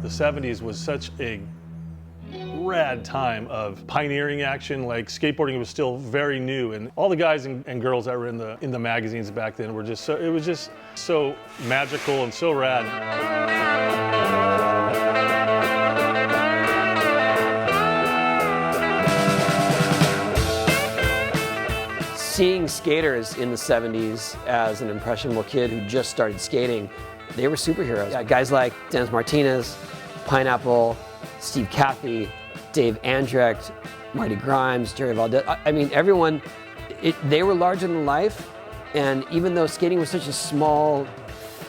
The 70s was such a rad time of pioneering action. Like skateboarding was still very new, and all the guys and girls that were in the magazines back then were just so, it was just so magical and so rad. Seeing skaters in the 70s as an impressionable kid who just started skating, they were superheroes. Yeah, guys like Dennis Martinez, Pineapple, Steve Cathey, Dave Andrecht, Marty Grimes, Jerry Valdez. I mean, everyone, they were larger than life. And even though skating was such a small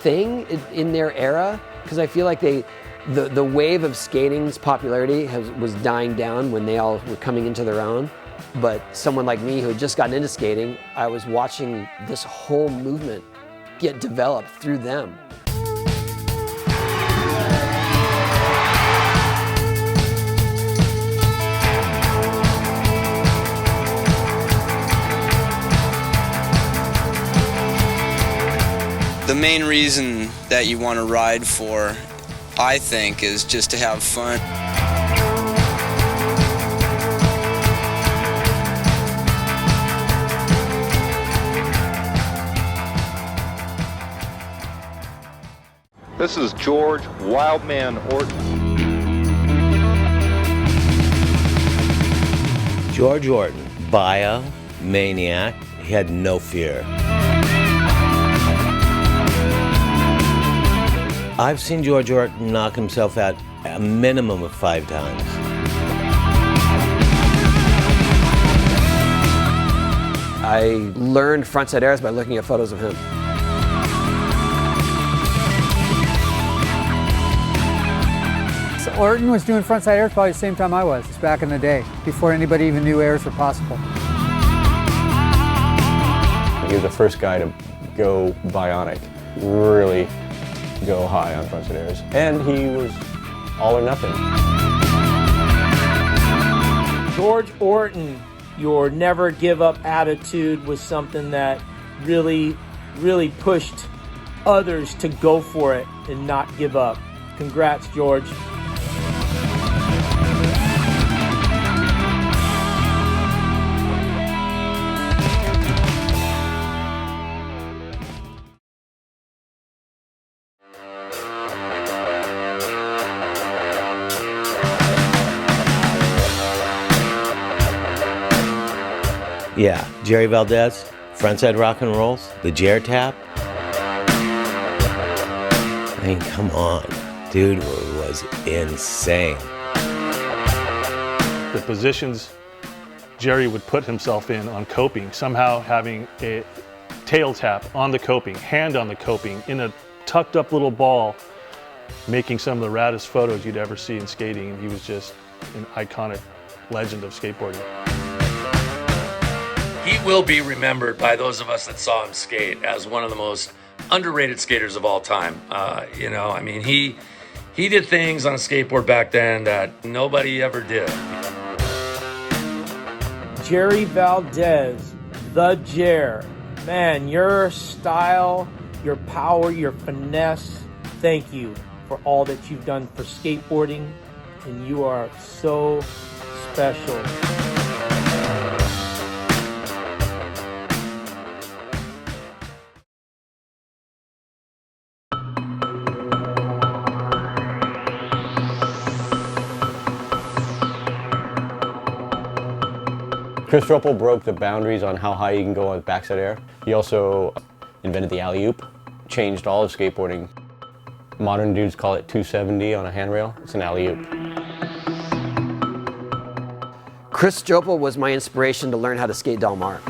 thing in their era, because I feel like the wave of skating's popularity was dying down when they all were coming into their own. But someone like me who had just gotten into skating, I was watching this whole movement get developed through them. The main reason that you want to ride for, I think, is just to have fun. This is George Wildman Orton. George Orton, bio, maniac, he had no fear. I've seen George Orton knock himself out a minimum of 5 times. I learned frontside airs by looking at photos of him. So Orton was doing frontside airs probably the same time I was, back in the day, before anybody even knew airs were possible. He was the first guy to go bionic, really go high on frontside airs, and he was all or nothing. George Orton, your never give up attitude was something that really pushed others to go for it and not give up. Congrats, George. Yeah, Jerry Valdez, frontside rock and rolls, the Jer tap. I mean, come on, dude was insane. The positions Jerry would put himself in on coping, somehow having a tail tap on the coping, hand on the coping, in a tucked up little ball, making some of the raddest photos you'd ever see in skating. And he was just an iconic legend of skateboarding. He will be remembered by those of us that saw him skate as one of the most underrated skaters of all time. You know, I mean, he did things on a skateboard back then that nobody ever did. Jerry Valdez, the Jer. Man, your style, your power, your finesse, thank you for all that you've done for skateboarding, and you are so special. Chris Strople broke the boundaries on how high you can go on backside air. He also invented the alley-oop, changed all of skateboarding. Modern dudes call it 270 on a handrail. It's an alley-oop. Chris Strople was my inspiration to learn how to skate Del Mar.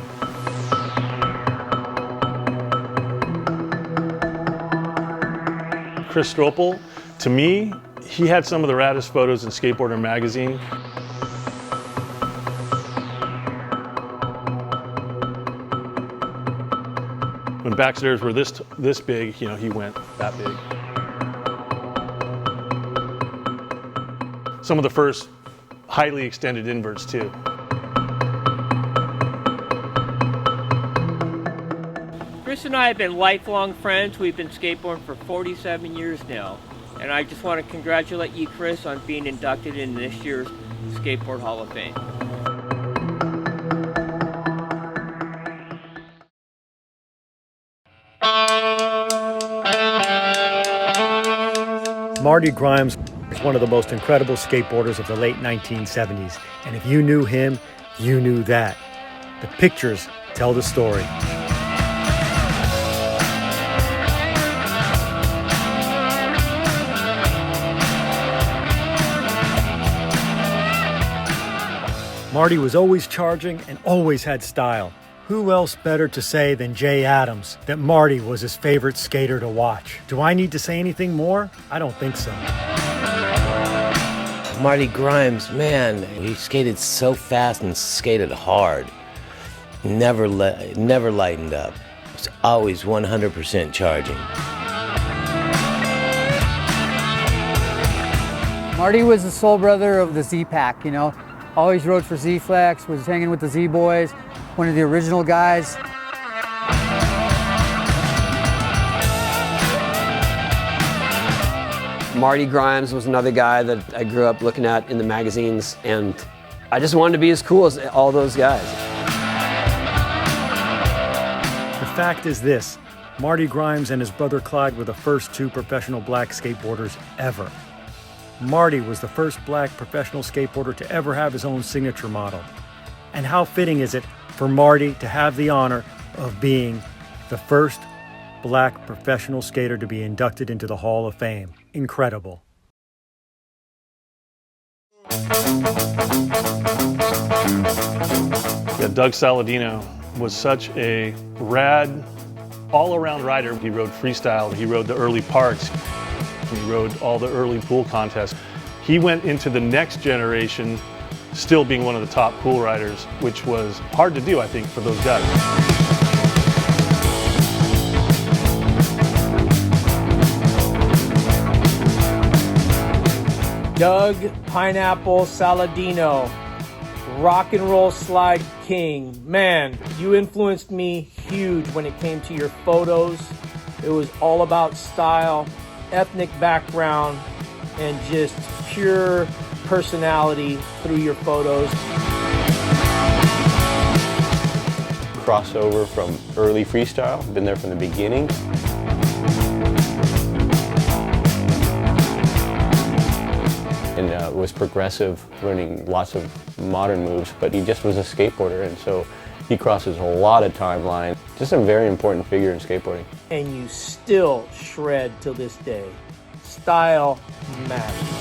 Chris Strople, to me, he had some of the raddest photos in Skateboarder magazine. When backstairs were this big, you know, he went that big. Some of the first highly extended inverts too. Chris and I have been lifelong friends. We've been skateboarding for 47 years now. And I just want to congratulate you, Chris, on being inducted in this year's Skateboard Hall of Fame. Marty Grimes is one of the most incredible skateboarders of the late 1970s. And if you knew him, you knew that. The pictures tell the story. Marty was always charging and always had style. Who else better to say than Jay Adams that Marty was his favorite skater to watch? Do I need to say anything more? I don't think so. Marty Grimes, man, he skated so fast and skated hard. Never lightened up. Was always 100% charging. Marty was the soul brother of the Z-Pack, you know. Always rode for Z-Flex, was hanging with the Z-Boys, one of the original guys. Marty Grimes was another guy that I grew up looking at in the magazines, and I just wanted to be as cool as all those guys. The fact is this, Marty Grimes and his brother Clyde were the first two professional black skateboarders ever. Marty was the first black professional skateboarder to ever have his own signature model. And how fitting is it for Marty to have the honor of being the first black professional skater to be inducted into the Hall of Fame. Incredible. Yeah, Doug Saladino was such a rad, all-around rider. He rode freestyle, he rode the early parks, he rode all the early pool contests. He went into the next generation still being one of the top pool riders, which was hard to do, I think, for those guys. Doug Pineapple Saladino, rock and roll slide king. Man, you influenced me huge when it came to your photos. It was all about style, ethnic background, and just pure personality through your photos. Crossover from early freestyle, been there from the beginning. And was progressive, learning lots of modern moves, but he just was a skateboarder, and so he crosses a lot of timeline. Just a very important figure in skateboarding. And you still shred till this day. Style matters.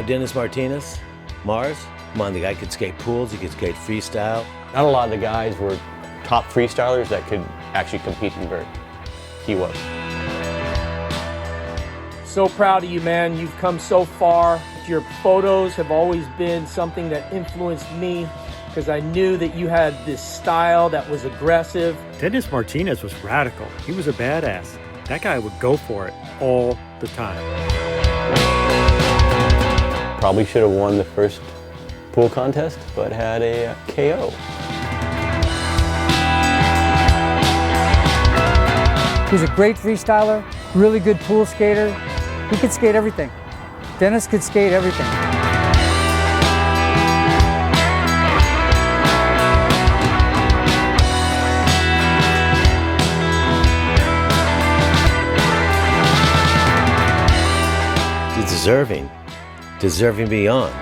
Dennis Martinez, Mars. Come on, the guy could skate pools, he could skate freestyle. Not a lot of the guys were top freestylers that could actually compete in vert. He was. So proud of you, man. You've come so far. Your photos have always been something that influenced me because I knew that you had this style that was aggressive. Dennis Martinez was radical. He was a badass. That guy would go for it all the time. Probably should have won the first pool contest, but had a KO. He's a great freestyler, really good pool skater. He could skate everything. Dennis could skate everything. He's deserving beyond.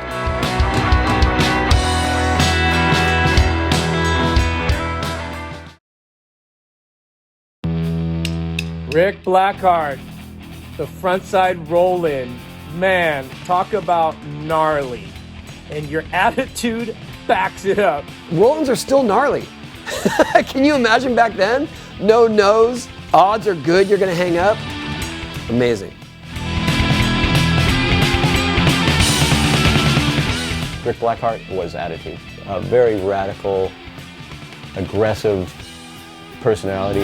Rick Blackheart, the frontside roll-in. Man, talk about gnarly. And your attitude backs it up. Roll-ins are still gnarly. Can you imagine back then? No nose, odds are good you're gonna hang up. Amazing. Rick Blackheart was attitude. A very radical, aggressive personality.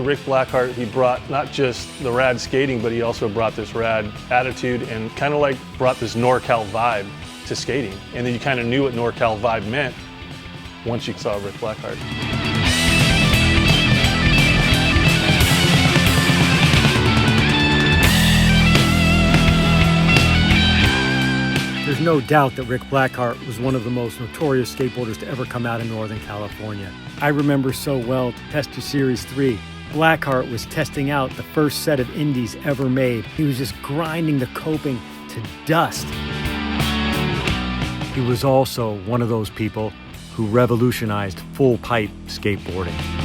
in Rick Blackheart, he brought not just the rad skating, but he also brought this rad attitude and kind of like brought this NorCal vibe to skating. And then you kind of knew what NorCal vibe meant once you saw Rick Blackheart. There's no doubt that Rick Blackheart was one of the most notorious skateboarders to ever come out of Northern California. I remember so well Test to Series 3. Blackheart was testing out the first set of indies ever made. He was just grinding the coping to dust. He was also one of those people who revolutionized full pipe skateboarding.